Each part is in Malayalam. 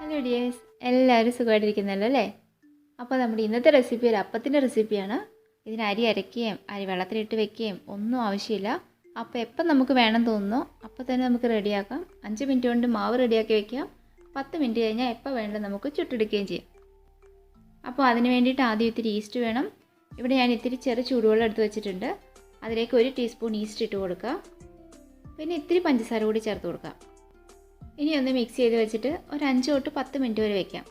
ഹലോ ഡിയേഴ്സ്, എല്ലാവരും സുഖമായിട്ടിരിക്കുന്നല്ലോ അല്ലേ? അപ്പോൾ നമ്മുടെ ഇന്നത്തെ റെസിപ്പി ഒരു അപ്പത്തിൻ്റെ റെസിപ്പിയാണ്. ഇതിന് അരി അരയ്ക്കുകയും അരി വെള്ളത്തിലിട്ട് വെക്കുകയും ഒന്നും ആവശ്യമില്ല. അപ്പോൾ എപ്പം നമുക്ക് വേണം തോന്നുന്നോ അപ്പോൾ തന്നെ നമുക്ക് റെഡിയാക്കാം. 5 മിനിറ്റ് കൊണ്ട് മാവ് റെഡിയാക്കി വെക്കാം. 10 മിനിറ്റ് കഴിഞ്ഞാൽ എപ്പോൾ വേണ്ടത് നമുക്ക് ചുട്ടെടുക്കുകയും ചെയ്യാം. അപ്പോൾ അതിന് വേണ്ടിയിട്ട് ആദ്യം ഇത്തിരി ഈസ്റ്റ് വേണം. ഇവിടെ ഞാൻ ഇത്തിരി ചൂടുവെള്ളം എടുത്ത് വെച്ചിട്ടുണ്ട്. അതിലേക്ക് 1 ടീസ്പൂൺ ഈസ്റ്റ് ഇട്ട് കൊടുക്കുക. പിന്നെ ഇത്തിരി പഞ്ചസാര കൂടി ചേർത്ത് കൊടുക്കുക. ഇനി ഒന്ന് മിക്സ് ചെയ്ത് വെച്ചിട്ട് ഒരു 5 തൊട്ട് 10 മിനിറ്റ് വരെ വയ്ക്കാം.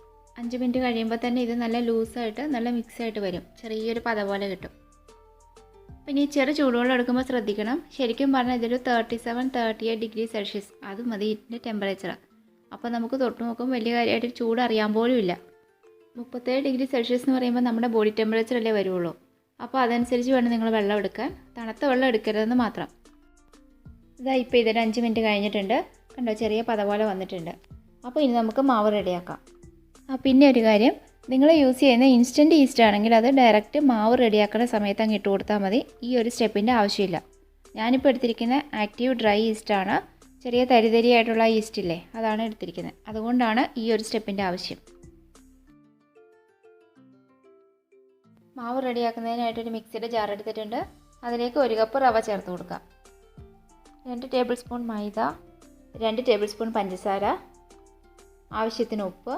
5 മിനിറ്റ് കഴിയുമ്പോൾ തന്നെ ഇത് നല്ല ലൂസായിട്ട് നല്ല മിക്സായിട്ട് വരും. ചെറിയൊരു പത പോലെ കിട്ടും. പിന്നെ ഈ ചൂടുവെള്ളം എടുക്കുമ്പോൾ ശ്രദ്ധിക്കണം. ശരിക്കും പറഞ്ഞാൽ ഇതൊരു 37-38 ഡിഗ്രി സെൽഷ്യസ് അത് മതി ഇതിൻ്റെ ടെമ്പറേച്ചർ. അപ്പോൾ നമുക്ക് തൊട്ട് നോക്കുമ്പോൾ വലിയ കാര്യമായിട്ട് ചൂട് അറിയാൻ പോലും ഇല്ല. 37 ഡിഗ്രി സെൽഷ്യസ് എന്ന് പറയുമ്പോൾ നമ്മുടെ ബോഡി ടെമ്പറേച്ചർ അല്ലേ വരുള്ളൂ. അപ്പോൾ അതനുസരിച്ച് വേണം നിങ്ങൾ വെള്ളം എടുക്കാൻ. തണുത്ത വെള്ളം എടുക്കരുതെന്ന് മാത്രം. ഇപ്പോൾ ഇതൊരു 5 മിനിറ്റ് കഴിഞ്ഞിട്ടുണ്ട്. കണ്ടോ, ചെറിയ പത പോലെ വന്നിട്ടുണ്ട്. അപ്പോൾ ഇനി നമുക്ക് മാവ് റെഡിയാക്കാം. പിന്നെ ഒരു കാര്യം, നിങ്ങൾ യൂസ് ചെയ്യുന്ന ഇൻസ്റ്റൻറ്റ് ഈസ്റ്റ് ആണെങ്കിൽ അത് ഡയറക്റ്റ് മാവ് റെഡിയാക്കുന്ന സമയത്ത് അങ്ങ് ഇട്ട് കൊടുത്താൽ മതി. ഈ ഒരു സ്റ്റെപ്പിൻ്റെ ആവശ്യമില്ല. ഞാനിപ്പോൾ എടുത്തിരിക്കുന്ന ആക്റ്റീവ് ഡ്രൈ ഈസ്റ്റാണ്. ചെറിയ തരിതരിയായിട്ടുള്ള ഈസ്റ്റ് ഇല്ലേ, അതാണ് എടുത്തിരിക്കുന്നത്. അതുകൊണ്ടാണ് ഈ ഒരു സ്റ്റെപ്പിൻ്റെ ആവശ്യം. മാവ് റെഡിയാക്കുന്നതിനായിട്ടൊരു മിക്സിയുടെ ജാർ എടുത്തിട്ടുണ്ട്. അതിലേക്ക് 1 കപ്പ് റവ ചേർത്ത് കൊടുക്കാം. 2 ടേബിൾ സ്പൂൺ മൈദ, 2 ടേബിൾ സ്പൂൺ പഞ്ചസാര, ആവശ്യത്തിന് ഉപ്പ്,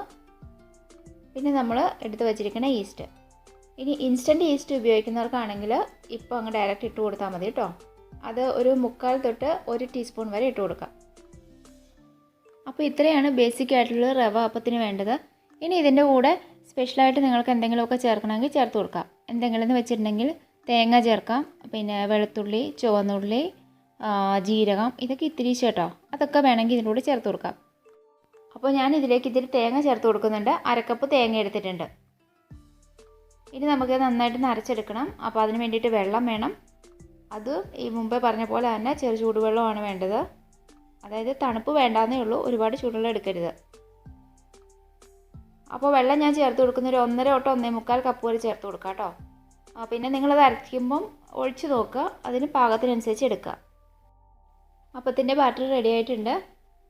പിന്നെ നമ്മൾ എടുത്ത് വച്ചിരിക്കുന്ന ഈസ്റ്റ്. ഇനി ഇൻസ്റ്റൻറ്റ് ഈസ്റ്റ് ഉപയോഗിക്കുന്നവർക്കാണെങ്കിൽ ഇപ്പോൾ അങ്ങ് ഡയറക്റ്റ് ഇട്ട് കൊടുത്താൽ മതി കേട്ടോ. അത് ഒരു 3/4 തൊട്ട് 1 ടീസ്പൂൺ വരെ ഇട്ട് കൊടുക്കാം. അപ്പോൾ ഇത്രയാണ് ബേസിക് ആയിട്ടുള്ള റവ അപ്പത്തിന് വേണ്ടത്. ഇനി ഇതിൻ്റെ കൂടെ സ്പെഷ്യലായിട്ട് നിങ്ങൾക്ക് എന്തെങ്കിലുമൊക്കെ ചേർക്കണമെങ്കിൽ ചേർത്ത് കൊടുക്കാം. എന്തെങ്കിലും എന്ന് വെച്ചിട്ടുണ്ടെങ്കിൽ തേങ്ങ ചേർക്കാം, പിന്നെ വെളുത്തുള്ളി, ചുവന്നുള്ളി, ജീരകം, ഇതൊക്കെ ഇത്തിരി കേട്ടോ. അതൊക്കെ വേണമെങ്കിൽ ഇതിൻ്റെ കൂടെ ചേർത്ത് കൊടുക്കാം. അപ്പോൾ ഞാൻ ഇതിലേക്ക് ഇത്തിരി തേങ്ങ ചേർത്ത് കൊടുക്കുന്നുണ്ട്. 1/2 കപ്പ് തേങ്ങ എടുത്തിട്ടുണ്ട്. ഇനി നമുക്ക് നന്നായിട്ട് അരച്ചെടുക്കണം. അപ്പോൾ അതിന് വേണ്ടിയിട്ട് വെള്ളം വേണം. അത് ഈ മുമ്പേ പറഞ്ഞ പോലെ തന്നെ ചൂടുവെള്ളമാണ് വേണ്ടത്. അതായത് തണുപ്പ് വേണ്ടാന്നേ ഉള്ളൂ, ഒരുപാട് ചൂടുവെള്ളം എടുക്കരുത്. അപ്പോൾ വെള്ളം ഞാൻ ചേർത്ത് കൊടുക്കുന്ന ഒരു 1.5 തൊട്ട് 1.25 കപ്പ് വരെ ചേർത്ത് കൊടുക്കാം കേട്ടോ. പിന്നെ നിങ്ങളത് അരയ്ക്കുമ്പം ഒഴിച്ച് നോക്കുക, അതിന് പാകത്തിനനുസരിച്ച് എടുക്കുക. അപ്പത്തിൻ്റെ ബാറ്റർ റെഡി ആയിട്ടുണ്ട്.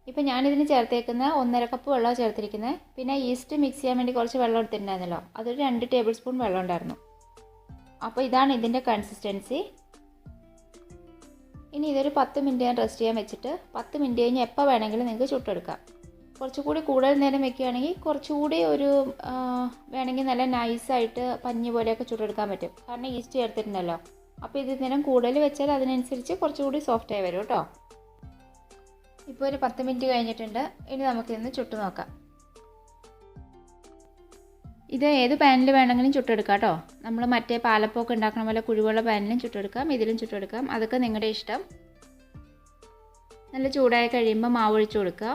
ഇപ്പോൾ ഞാനിതിന് ചേർത്തേക്കുന്ന 1.5 കപ്പ് വെള്ളം ചേർത്തിരിക്കുന്നത്. പിന്നെ ഈസ്റ്റ് മിക്സ് ചെയ്യാൻ വേണ്ടി കുറച്ച് വെള്ളം എടുത്തിട്ടുണ്ടായിരുന്നല്ലോ, അതൊരു 2 ടേബിൾ സ്പൂൺ വെള്ളം ഉണ്ടായിരുന്നു. അപ്പോൾ ഇതാണ് ഇതിൻ്റെ കൺസിസ്റ്റൻസി. ഇനി ഇതൊരു 10 മിനിറ്റ് ഞാൻ റെസ്റ്റ് ചെയ്യാൻ വെച്ചിട്ട് 10 മിനിറ്റ് കഴിഞ്ഞ് എപ്പോൾ വേണമെങ്കിലും നിങ്ങൾക്ക് ചുട്ടെടുക്കാം. കുറച്ചുകൂടി കൂടുതൽ നേരം വെക്കുകയാണെങ്കിൽ കുറച്ചുകൂടി ഒരു വേണമെങ്കിൽ നല്ല നൈസായിട്ട് പഞ്ഞി പോലെയൊക്കെ ചുട്ടെടുക്കാൻ പറ്റും. കാരണം ഈസ്റ്റ് ചേർത്തിട്ടുണ്ടല്ലോ. അപ്പോൾ ഇത് നേരം കൂടുതൽ വെച്ചാൽ അതിനനുസരിച്ച് കുറച്ചുകൂടി സോഫ്റ്റായി വരും കേട്ടോ. ഇപ്പോൾ ഒരു 10 മിനിറ്റ് കഴിഞ്ഞിട്ടുണ്ട്. ഇനി നമുക്കിന്ന് ചുട്ട് നോക്കാം. ഇത് ഏത് പാനിൽ വേണമെങ്കിലും ചുട്ടെടുക്കാം കേട്ടോ. നമ്മൾ മറ്റേ പാലപ്പമൊക്കെ ഉണ്ടാക്കണ പോലെ കുഴിവുള്ള പാനിലും ചുട്ടെടുക്കാം, ഇതിലും ചുട്ടെടുക്കാം. അതൊക്കെ നിങ്ങളുടെ ഇഷ്ടം. നല്ല ചൂടായി കഴിയുമ്പോൾ മാവ് ഒഴിച്ച് കൊടുക്കുക.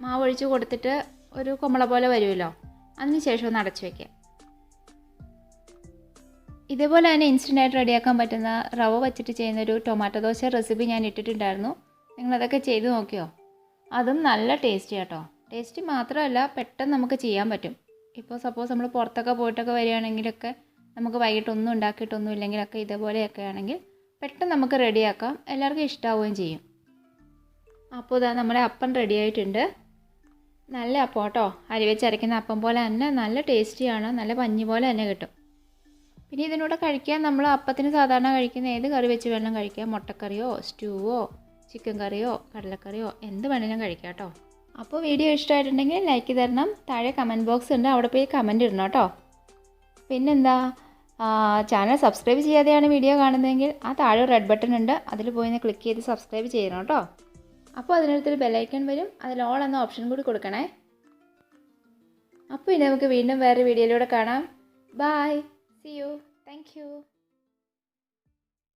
മാവ് ഒഴിച്ച് കൊടുത്തിട്ട് ഒരു കുമ്പള പോലെ വരുമല്ലോ, അതിന് ശേഷം ഒന്ന് അടച്ചു വയ്ക്കുക. ഇതേപോലെ തന്നെ ഇൻസ്റ്റൻ്റായിട്ട് റെഡിയാക്കാൻ പറ്റുന്ന റവ വച്ചിട്ട് ചെയ്യുന്നൊരു ടൊമാറ്റോ ദോശ റെസിപ്പി ഞാൻ ഇട്ടിട്ടുണ്ടായിരുന്നു. നിങ്ങളതൊക്കെ ചെയ്ത് നോക്കിയോ? അതും നല്ല ടേസ്റ്റി കേട്ടോ. ടേസ്റ്റി മാത്രമല്ല, പെട്ടെന്ന് നമുക്ക് ചെയ്യാൻ പറ്റും. ഇപ്പോൾ സപ്പോസ് നമ്മൾ പുറത്തൊക്കെ പോയിട്ടൊക്കെ വരികയാണെങ്കിലൊക്കെ നമുക്ക് വൈകിട്ടൊന്നും ഉണ്ടാക്കിയിട്ടൊന്നും ഇല്ലെങ്കിലൊക്കെ ഇതേപോലെയൊക്കെ ആണെങ്കിൽ പെട്ടെന്ന് നമുക്ക് റെഡിയാക്കാം. എല്ലാവർക്കും ഇഷ്ടമാവുകയും ചെയ്യും. അപ്പോൾ ഇതാ നമ്മുടെ അപ്പം റെഡി ആയിട്ടുണ്ട്. നല്ല അപ്പം കേട്ടോ. അരി വെച്ച് അരയ്ക്കുന്ന അപ്പം പോലെ തന്നെ നല്ല ടേസ്റ്റിയാണ്. നല്ല പഞ്ഞി പോലെ തന്നെ കിട്ടും. പിന്നെ ഇതിനൂടെ കഴിക്കാൻ നമ്മൾ അപ്പത്തിന് സാധാരണ കഴിക്കുന്ന ഏത് കറി വെച്ച് വേണം കഴിക്കാം. മുട്ടക്കറിയോ സ്റ്റൂവോ ചിക്കൻ കറിയോ കടലക്കറിയോ എന്ത് വേണമെങ്കിലും കഴിക്കാം കേട്ടോ. അപ്പോൾ വീഡിയോ ഇഷ്ടമായിട്ടുണ്ടെങ്കിൽ ലൈക്ക് തരണം. താഴെ കമൻറ്റ് ബോക്സ് ഉണ്ട്, അവിടെ പോയി കമൻറ്റ് ഇടണം കേട്ടോ. പിന്നെന്താ, ചാനൽ സബ്സ്ക്രൈബ് ചെയ്യാതെയാണ് വീഡിയോ കാണുന്നതെങ്കിൽ ആ താഴെ റെഡ് ബട്ടൺ ഉണ്ട്, അതിൽ പോയി ക്ലിക്ക് ചെയ്ത് സബ്സ്ക്രൈബ് ചെയ്യണം കേട്ടോ. അപ്പോൾ അതിനടുത്തൊരു ബെല്ലൈക്കൺ വരും, അതിൽ ഓൾ എന്ന ഓപ്ഷൻ കൂടി കൊടുക്കണേ. അപ്പോൾ ഇനി നമുക്ക് വീണ്ടും വേറെ വീഡിയോയിലൂടെ കാണാം. Bye, see you, thank U.